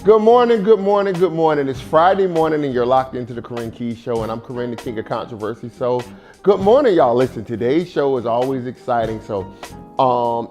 Good morning, good morning, good morning. It's Friday morning and you're locked into the Kurin Keys Show, and I'm Kurin, the king of controversy. So good morning, y'all. Listen, today's show is always exciting. So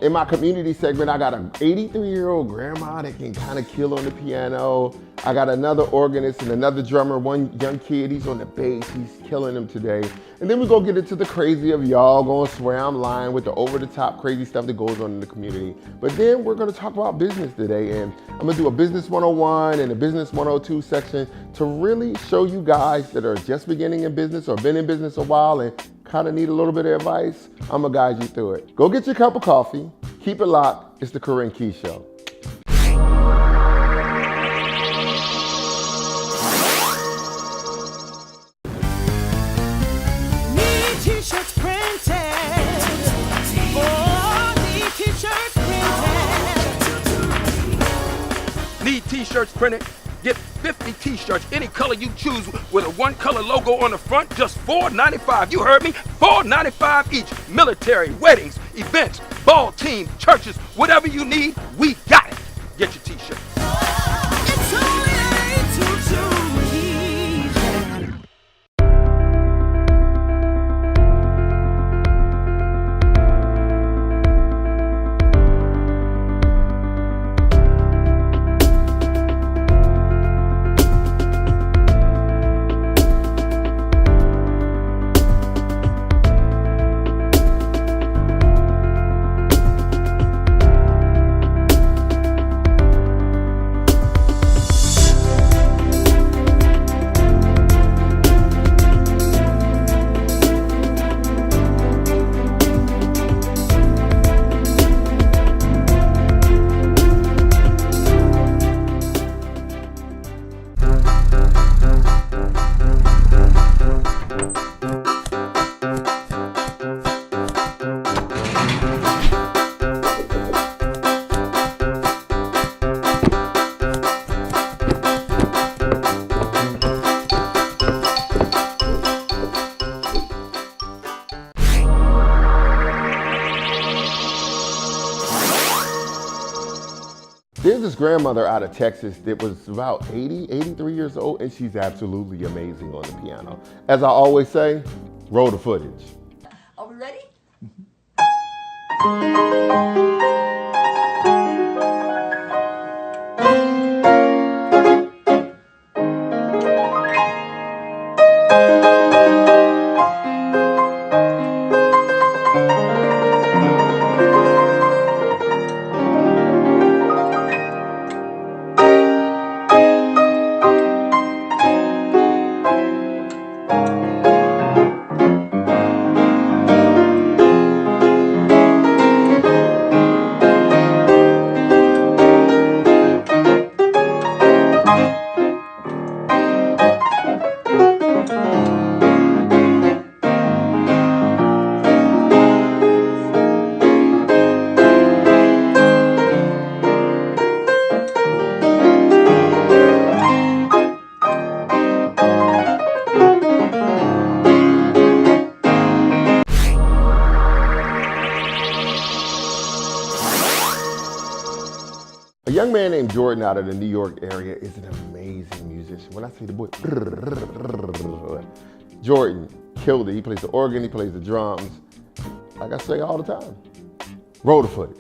in my community segment, I got an 83-year-old grandma that can kind of kill on the piano. I got another organist and another drummer, one young kid, he's on the bass, he's killing them today. And then we go get into the crazy of y'all gonna swear I'm lying with the over-the-top crazy stuff that goes on in the community. But then we're gonna talk about business today, and I'm gonna do a business 101 and a business 102 section to really show you guys that are just beginning in business or been in business a while and kind of need a little bit of advice. I'm gonna guide you through it. Go get your cup of coffee, keep it locked. It's the Kurin Keys Show. T-shirts printed. Oh, need t-shirts printed. Need t-shirts printed? Get 50 t-shirts, any color you choose, with a one-color logo on the front, just $4.95. You heard me? $4.95 each. Military, weddings, events, ball teams, churches, whatever you need, we got it. Get your t-shirt. It's only 822. There's this grandmother out of Texas that was about 83 years old, and she's absolutely amazing on the piano. As I always say, roll the footage. Are we ready? A young man named Jordan out of the New York area is an amazing musician. When I say the boy, Jordan killed it. He plays the organ, he plays the drums. Like I say all the time, roll the footage.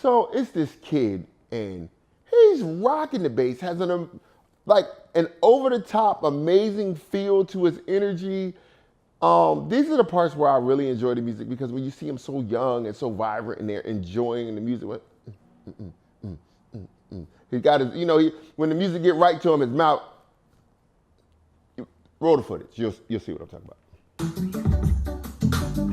So it's this kid, and he's rocking the bass, has an over-the-top amazing feel to his energy. These are the parts where I really enjoy the music, because when you see him so young and so vibrant and they're enjoying the music, he got his, when the music get right to him, his mouth, roll the footage, you'll see what I'm talking about.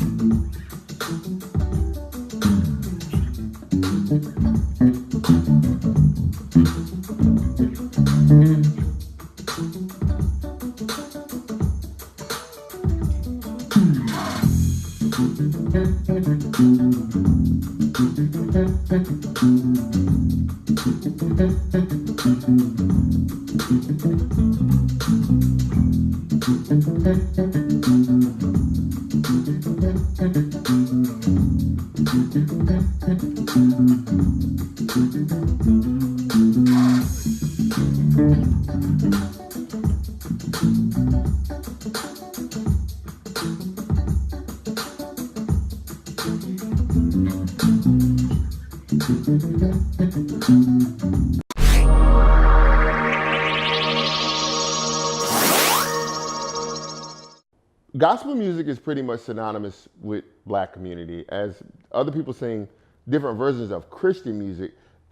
Gospel music is pretty much synonymous with black community. As other people sing different versions of Christian music,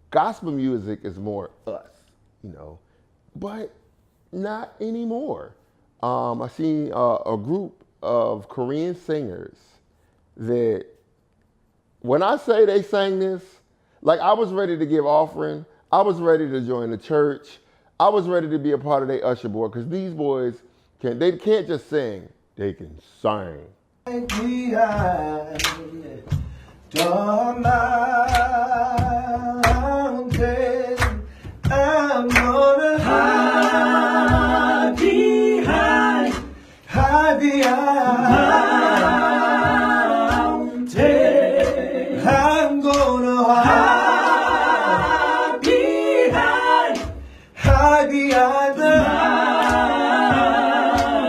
gospel music is more us, you know, but not anymore. I seen a group of Korean singers that, when I say they sang this, like I was ready to give offering, I was ready to join the church, I was ready to be a part of their usher board, because these boys they can't just sing, they can sing. Behind the mountain, I'm gonna hide behind mountain. I'm gonna hide behind the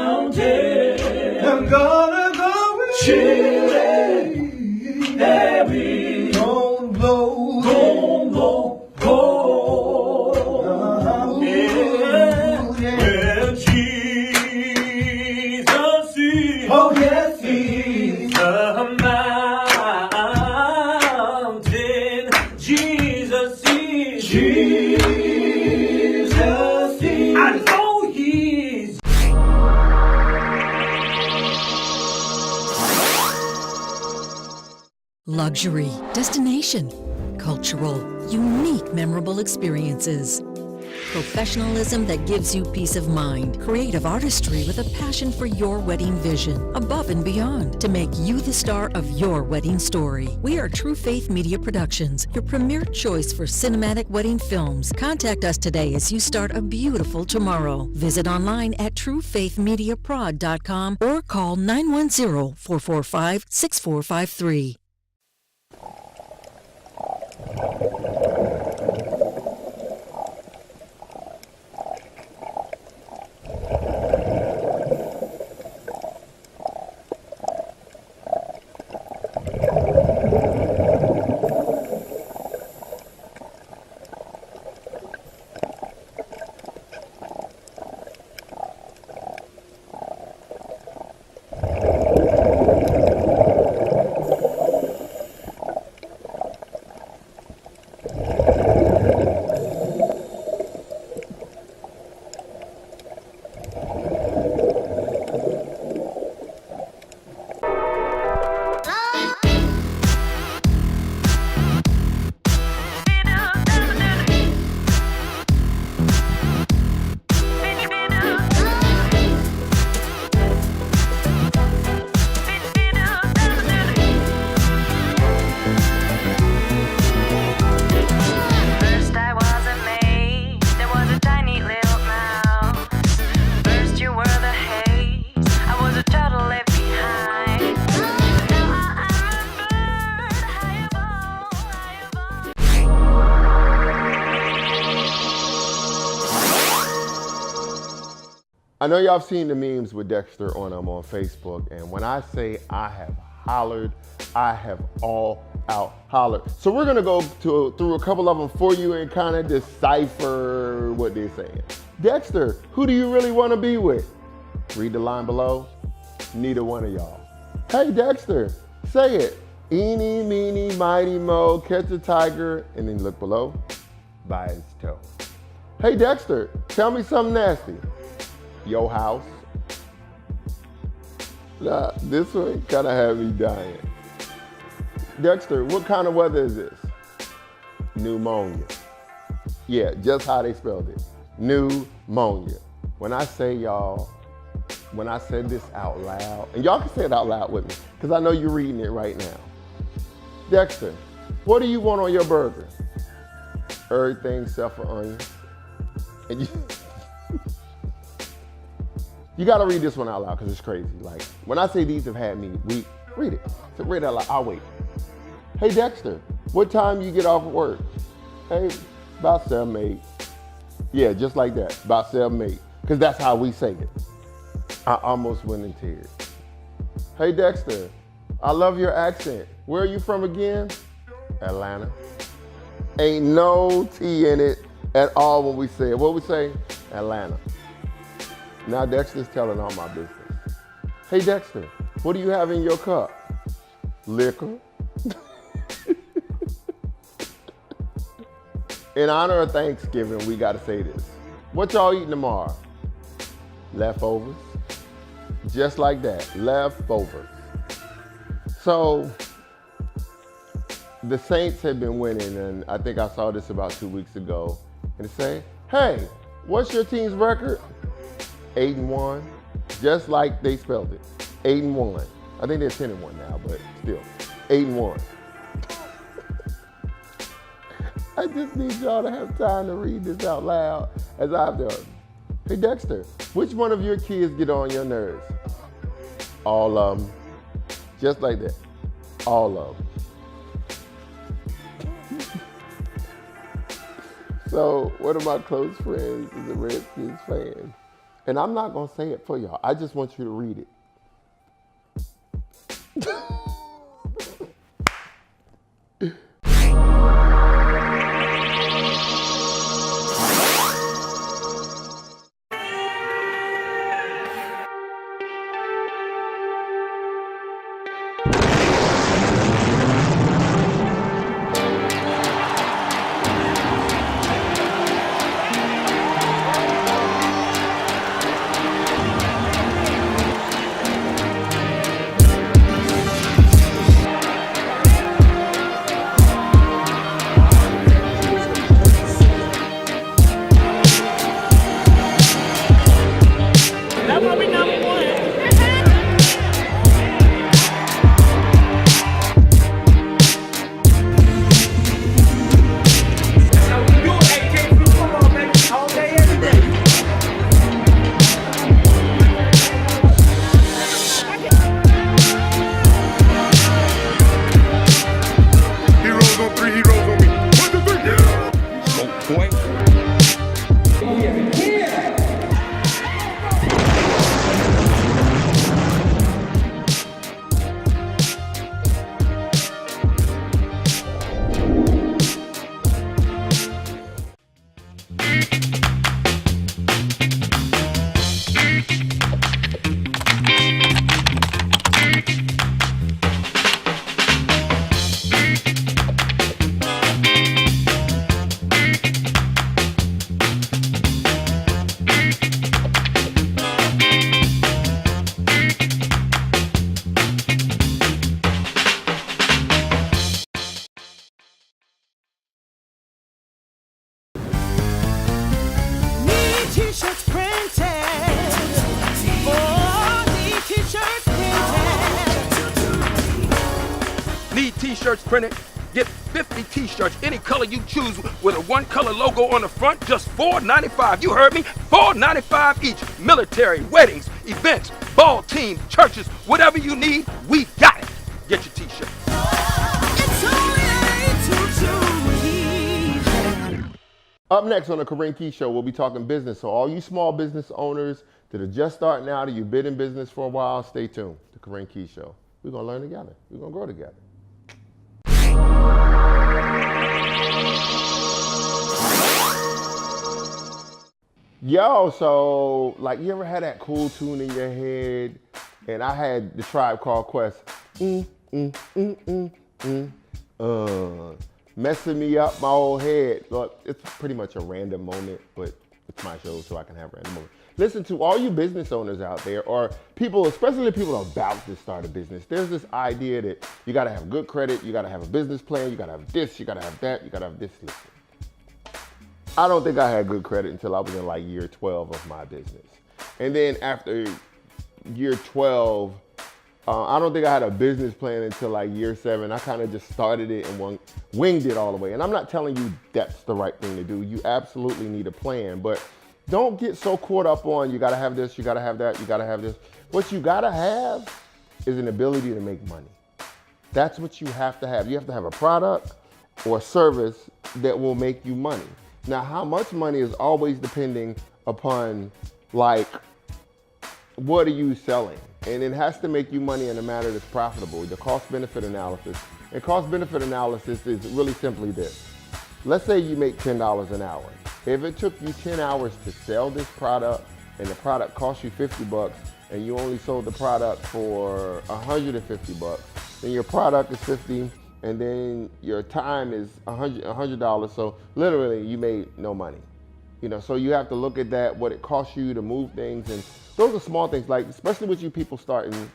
mountain. I'm gonna go with chilling, heavy, don't blow, Where Jesus is, oh yes, he's the mountain. Jesus is, I know he's. Luxury, destination, cultural, unique, memorable experiences. Professionalism that gives you peace of mind. Creative artistry with a passion for your wedding vision. Above and beyond to make you the star of your wedding story. We are True Faith Media Productions, your premier choice for cinematic wedding films. Contact us today as you start a beautiful tomorrow. Visit online at truefaithmediaprod.com or call 910-445-6453. I know y'all have seen the memes with Dexter on Facebook, and when I say I have hollered, I have all out hollered. So we're gonna go through a couple of them for you and kind of decipher what they're saying. Dexter, who do you really want to be with? Read the line below. Neither one of y'all. Hey Dexter, say it. Eeny, meeny, mighty, mo, catch a tiger, and then look below, by his toe. Hey Dexter, tell me something nasty. Your house. Nah, this one kind of had me dying. Dexter, what kind of weather is this? Pneumonia. Yeah, just how they spelled it. Pneumonia. When I say y'all, when I said this out loud, and y'all can say it out loud with me, because I know you're reading it right now. Dexter, what do you want on your burger? Everything except for onions. And you gotta read this one out loud because it's crazy. Like, when I say these have had me weak, read it. So read it out loud, I'll wait. Hey Dexter, what time you get off of work? Hey, about 7, 8. Yeah, just like that, about 7, 8. Because that's how we say it. I almost went in tears. Hey Dexter, I love your accent. Where are you from again? Atlanta. Ain't no T in it at all when we say it. What we say? Atlanta. Now Dexter's telling all my business. Hey Dexter, what do you have in your cup? Liquor. In honor of Thanksgiving, we gotta say this. What y'all eating tomorrow? Leftovers. Just like that, leftovers. So, the Saints have been winning, and I think I saw this about 2 weeks ago. And it say, hey, what's your team's record? 8-1, just like they spelled it, 8-1. I think they're 10-1 now, but still, 8-1. I just need y'all to have time to read this out loud as I've done. Hey Dexter, which one of your kids get on your nerves? All of them. Just like that. All of them. So one of my close friends is a Redskins fan. And I'm not gonna say it for y'all. I just want you to read it. T-shirts printed? Get 50 T-shirts, any color you choose, with a one-color logo on the front, just $4.95. You heard me? $4.95 each. Military, weddings, events, ball teams, churches, whatever you need, we got it. Get your T-shirt. It's only 822. Up next on the Kurin Key Show, we'll be talking business. So all you small business owners that are just starting out or you've been in business for a while, stay tuned. The Kurin Key Show. We're going to learn together. We're going to grow together. Yo, so like you ever had that cool tune in your head? And I had the Tribe Called Quest. Messing me up my whole head. Look, it's pretty much a random moment, but it's my show, so I can have random moments. Listen, to all you business owners out there, or people, especially people about to start a business, there's this idea that you gotta have good credit, you gotta have a business plan, you gotta have this, you gotta have that, you gotta have this. Listen, I don't think I had good credit until I was in like year 12 of my business. And then after year 12. I don't think I had a business plan until like year 7. I kind of just started it and winged it all the way. And I'm not telling you that's the right thing to do. You absolutely need a plan, but don't get so caught up on you got to have this, you got to have that, you got to have this. What you got to have is an ability to make money. That's what you have to have. You have to have a product or service that will make you money. Now, how much money is always depending upon, like, what are you selling? And it has to make you money in a manner that's profitable, the cost-benefit analysis. And cost-benefit analysis is really simply this. Let's say you make $10 an hour. If it took you 10 hours to sell this product and the product cost you $50 and you only sold the product for $150, then your product is $50 and then your time is $100. So literally you made no money. You know, so you have to look at that, what it costs you to move things, and those are small things, like especially with you people starting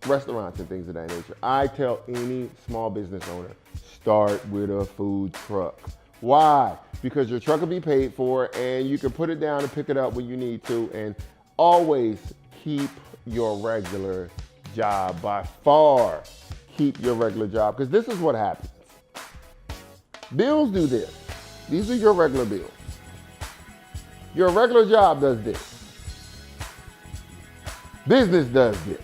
restaurants and things of that nature. I tell any small business owner, start with a food truck. Why? Because your truck will be paid for and you can put it down and pick it up when you need to, and always keep your regular job. By far, keep your regular job, because this is what happens. Bills do this. These are your regular bills. Your regular job does this. Business does this.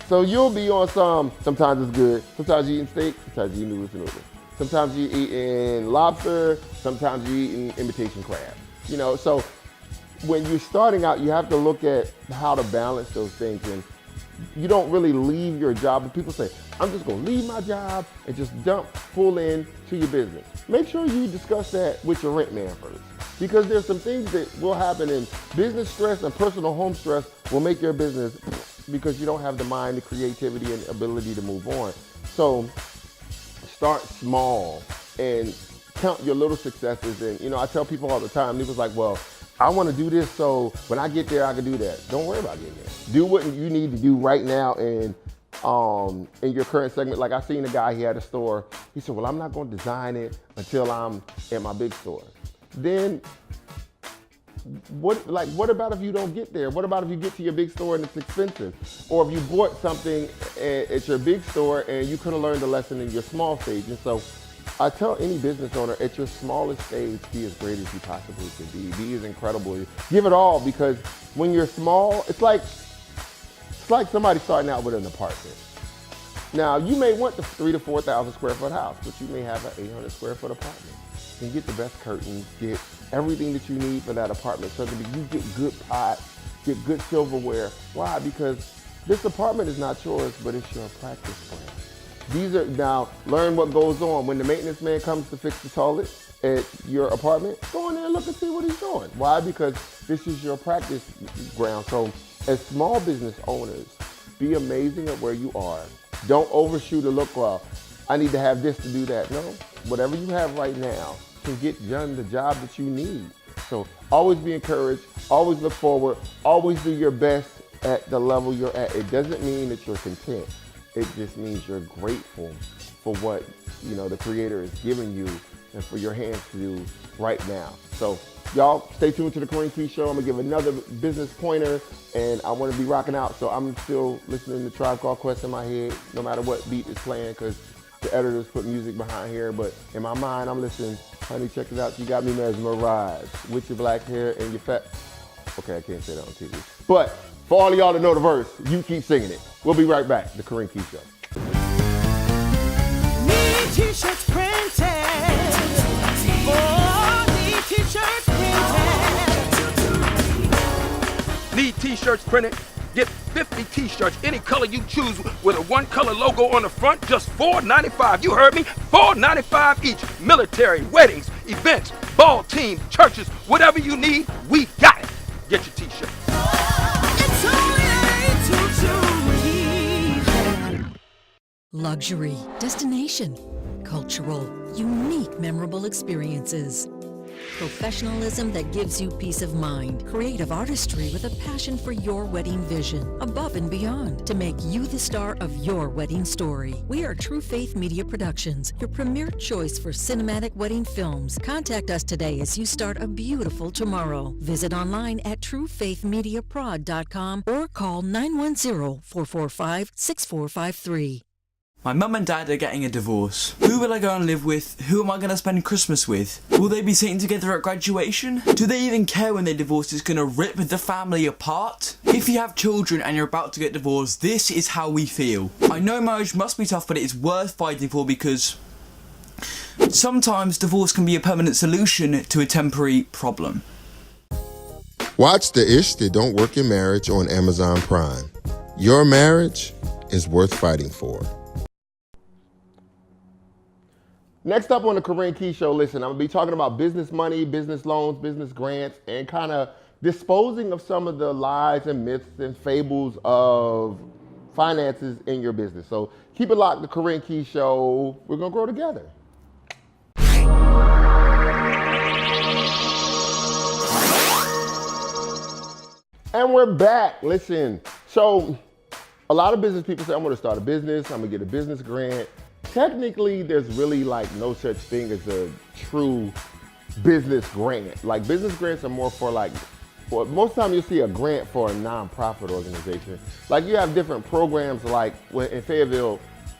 So you'll be on sometimes it's good, sometimes you're eating steak, sometimes you're eating noodles. Sometimes you're eating lobster, sometimes you're eating imitation crab. You know, so when you're starting out, you have to look at how to balance those things. And you don't really leave your job. But people say, I'm just gonna leave my job and just dump full in to your business. Make sure you discuss that with your rent man first. Because there's some things that will happen in business stress and personal home stress will make your business, because you don't have the mind, the creativity, and ability to move on. So start small and count your little successes. And you know, I tell people all the time, it was like, well, I want to do this so when I get there, I can do that. Don't worry about getting there. Do what you need to do right now in your current segment. Like I seen a guy, he had a store. He said, well, I'm not going to design it until I'm at my big store. Then what about if you don't get there? What about if you get to your big store and it's expensive? Or if you bought something at your big store and you could have learned a lesson in your small stage? And so I tell any business owner, at your smallest stage, be as great as you possibly can be. Be as incredible. Give it all, because when you're small, it's like somebody starting out with an apartment. Now, you may want the 3,000 to 4,000 square foot house, but you may have an 800 square foot apartment. And get the best curtains, get everything that you need for that apartment. So that you get good pots, get good silverware. Why? Because this apartment is not yours, but it's your practice plan. Now, learn what goes on. When the maintenance man comes to fix the toilet at your apartment, go in there and look and see what he's doing. Why? Because this is your practice ground. So as small business owners, be amazing at where you are. Don't overshoot or look, well, I need to have this to do that. No, whatever you have right now can get done the job that you need. So always be encouraged, always look forward, always do your best at the level you're at. It doesn't mean that you're content. It just means you're grateful for what, you know, the Creator is giving you and for your hands to do right now. So y'all stay tuned to the Kurin Key Show. I'm gonna give another business pointer, and I wanna be rocking out. So I'm still listening to Tribe Called Quest in my head, no matter what beat is playing, because the editors put music behind here. But in my mind, I'm listening. Honey, check it out. You got me mesmerized with your black hair and your fat. Okay, I can't say that on TV. But for all of y'all that know the verse, you keep singing it. We'll be right back. The Kurin Key Show. Need t-shirts printed. Oh, need t-shirts printed. Need t-shirts printed? Get 50 t-shirts, any color you choose, with a one-color logo on the front, just $4.95. You heard me? $4.95 each. Military, weddings, events, ball teams, churches, whatever you need, we got it. Get your t-shirt. It's only 822. Luxury, destination, cultural, unique, memorable experiences. Professionalism that gives you peace of mind. Creative artistry with a passion for your wedding vision. Above and beyond to make you the star of your wedding story. We are True Faith Media Productions, your premier choice for cinematic wedding films. Contact us today as you start a beautiful tomorrow. Visit online at truefaithmediaprod.com or call 910-445-6453. My mum and dad are getting a divorce. Who will I go and live with? Who am I going to spend Christmas with? Will they be sitting together at graduation? Do they even care when their divorce is going to rip the family apart? If you have children and you're about to get divorced, this is how we feel. I know marriage must be tough, but it is worth fighting for because sometimes divorce can be a permanent solution to a temporary problem. Watch The Ish That Don't Work in Marriage on Amazon Prime. Your marriage is worth fighting for. Next up on the Kurin Key Show, listen, I'm going to be talking about business money, business loans, business grants, and kind of disposing of some of the lies and myths and fables of finances in your business. So keep it locked, the Kurin Key Show. We're going to grow together. And we're back. Listen, so a lot of business people say, I'm going to start a business, I'm going to get a business grant. Technically, there's really like no such thing as a true business grant. Like business grants are more for like, well, most of the time you'll see a grant for a nonprofit organization. Like you have different programs like in Fayetteville,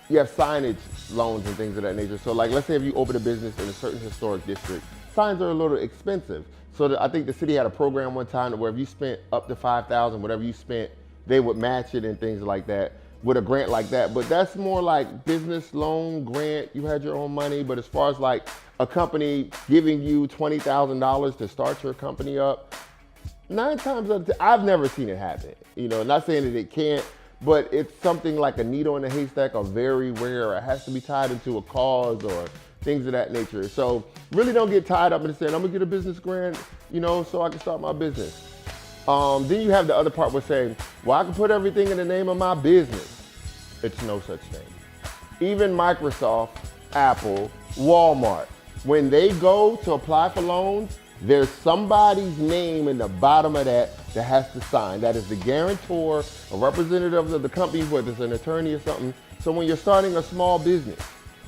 you have signage loans and things of that nature. So like, let's say if you open a business in a certain historic district, signs are a little expensive. So I think the city had a program one time where if you spent up to $5,000, whatever you spent, they would match it and things like that with a grant like that. But that's more like business loan grant. You had your own money, but as far as like a company giving you $20,000 to start your company up, 9 times out of 10, I've never seen it happen. You know, not saying that it can't, but it's something like a needle in a haystack or very rare. It has to be tied into a cause or things of that nature. So really don't get tied up in saying, I'm gonna get a business grant, you know, so I can start my business. Then you have the other part where saying, well, I can put everything in the name of my business. It's no such thing. Even Microsoft, Apple, Walmart, when they go to apply for loans, there's somebody's name in the bottom of that has to sign. That is the guarantor, a representative of the company, whether it's an attorney or something. So when you're starting a small business,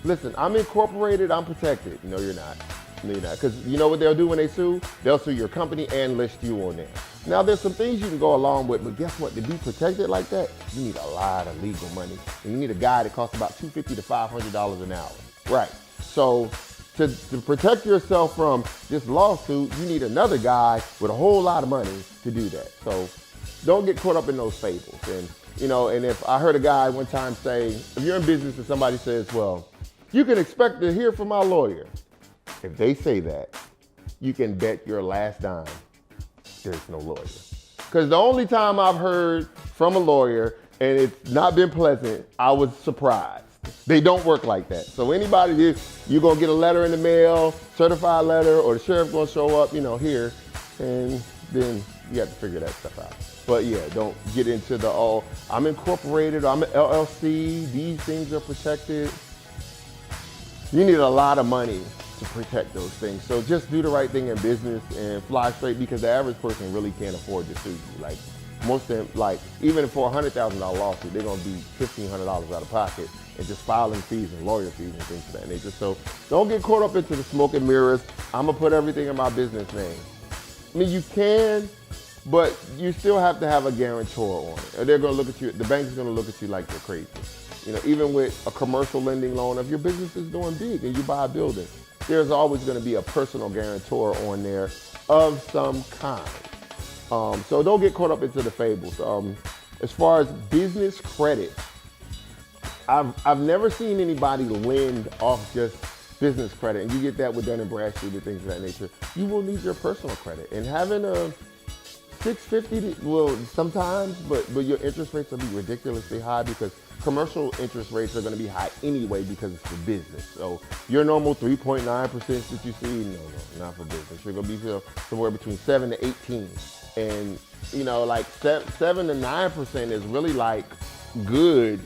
listen, I'm incorporated, I'm protected. No, you're not. No, you're not. Because you know what they'll do when they sue? They'll sue your company and list you on there. Now, there's some things you can go along with, but guess what? To be protected like that, you need a lot of legal money. And you need a guy that costs about $250 to $500 an hour. Right. So to protect yourself from this lawsuit, you need another guy with a whole lot of money to do that. So don't get caught up in those fables. And, you know, and if I heard a guy one time say, if you're in business and somebody says, well, you can expect to hear from my lawyer. If they say that, you can bet your last dime there's no lawyer. Because the only time I've heard from a lawyer and it's not been pleasant, I was surprised. They don't work like that. So anybody, you're gonna get a letter in the mail, certified letter, or the sheriff gonna show up, you know, here, and then you have to figure that stuff out. But yeah, don't get into the, oh, I'm incorporated, I'm an LLC, these things are protected. You need a lot of money to protect those things. So just do the right thing in business and fly straight, because the average person really can't afford to sue you. Like most of them, like even for a $100,000 lawsuit, they're gonna be $1,500 out of pocket and just filing fees and lawyer fees and things of that nature. So don't get caught up into the smoke and mirrors. I'm gonna put everything in my business name. I mean, you can, but you still have to have a guarantor on it. Or they're gonna look at you, the bank's gonna look at you like you're crazy. You know, even with a commercial lending loan, if your business is doing big and you buy a building, there's always going to be a personal guarantor on there of some kind. So don't get caught up into the fables. As far as business credit, I've never seen anybody lend off just business credit, and you get that with Dun & Bradstreet and things of that nature. You will need your personal credit, and having a 650, well, sometimes, but your interest rates will be ridiculously high, because commercial interest rates are going to be high anyway because it's for business. So your normal 3.9% that you see, no, not for business. You're going to be somewhere between 7 to 18. And, you know, like 7 to 9% is really like good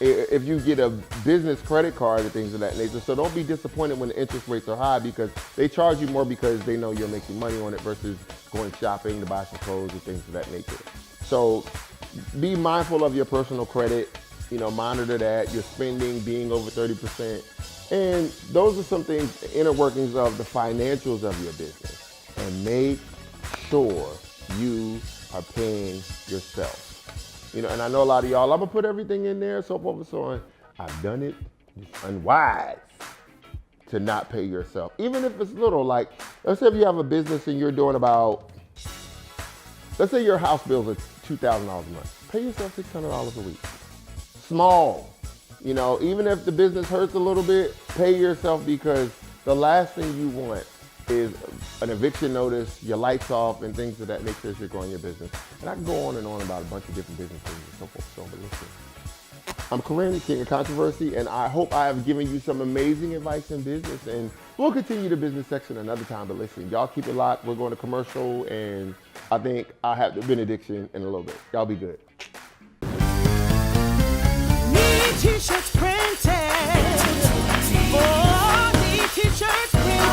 if you get a business credit card and things of that nature. So don't be disappointed when the interest rates are high, because they charge you more because they know you're making money on it versus going shopping to buy some clothes and things of that nature. So be mindful of your personal credit, monitor that, your spending being over 30%. And those are some things, inner workings of the financials of your business. And make sure you are paying yourself. And I know a lot of y'all, I'm gonna put everything in there, so forth and so on. I've done it. It's unwise to not pay yourself. Even if it's little, like, let's say if you have a business and you're doing about, let's say your house bills are $2,000 a month. Pay yourself $600 a week. Small. Even if the business hurts a little bit, pay yourself, because the last thing you want is an eviction notice, your lights off, and things of that nature as you're growing your business. And I can go on and on about a bunch of different business things and so forth. So, but listen, I'm Kurin, the King of Controversy, and I hope I have given you some amazing advice in business. And we'll continue the business section another time. But listen, y'all keep it locked. We're going to commercial, and I think I'll have the benediction in a little bit. Y'all be good. Need t-shirts printed. Oh, need t-shirts printed.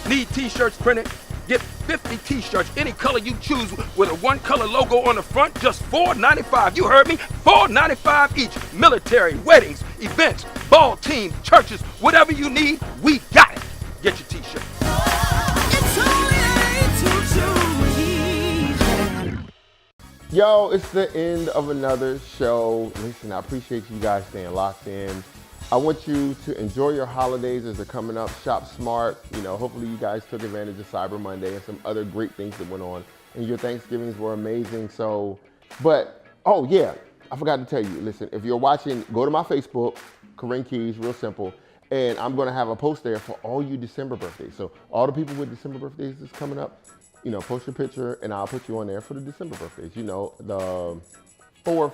Need t-shirts printed? Get 50 t-shirts, any color you choose, with a one-color logo on the front, just $4.95. You heard me? $4.95 each. Military, weddings, events, ball teams, churches, whatever you need, we got it. Get your t-shirt. It's only $822. Yo, it's the end of another show. Listen, I appreciate you guys staying locked in. I want you to enjoy your holidays as they're coming up. Shop smart. Hopefully you guys took advantage of Cyber Monday and some other great things that went on. And your Thanksgivings were amazing. Oh yeah, I forgot to tell you. Listen, if you're watching, go to my Facebook, Kurin Keys, real simple. And I'm going to have a post there for all you December birthdays. So all the people with December birthdays that's coming up, post your picture and I'll put you on there for the December birthdays. The 4th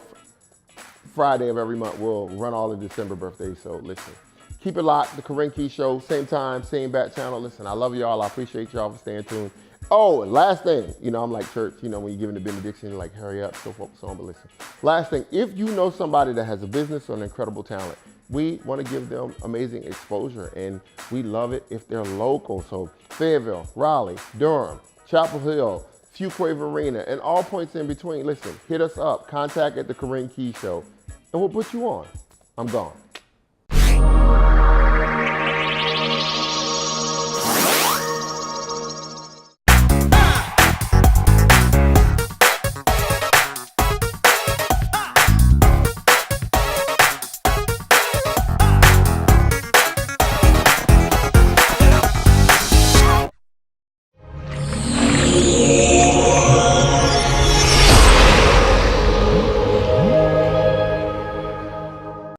Friday of every month, we'll run all the December birthdays. So listen, keep it locked. The Kurin Keys Show, same time, same bat channel. Listen, I love y'all. I appreciate y'all for staying tuned. Oh, and last thing, I'm like church, when you're giving the benediction, you're like, hurry up, so forth and so on. But listen, last thing, if you know somebody that has a business or an incredible talent, we want to give them amazing exposure, and we love it if they're local. So Fayetteville, Raleigh, Durham, Chapel Hill, Fuquay Arena, and all points in between. Listen, hit us up, contact at the Kurin Keys Show, and we'll put you on. I'm gone.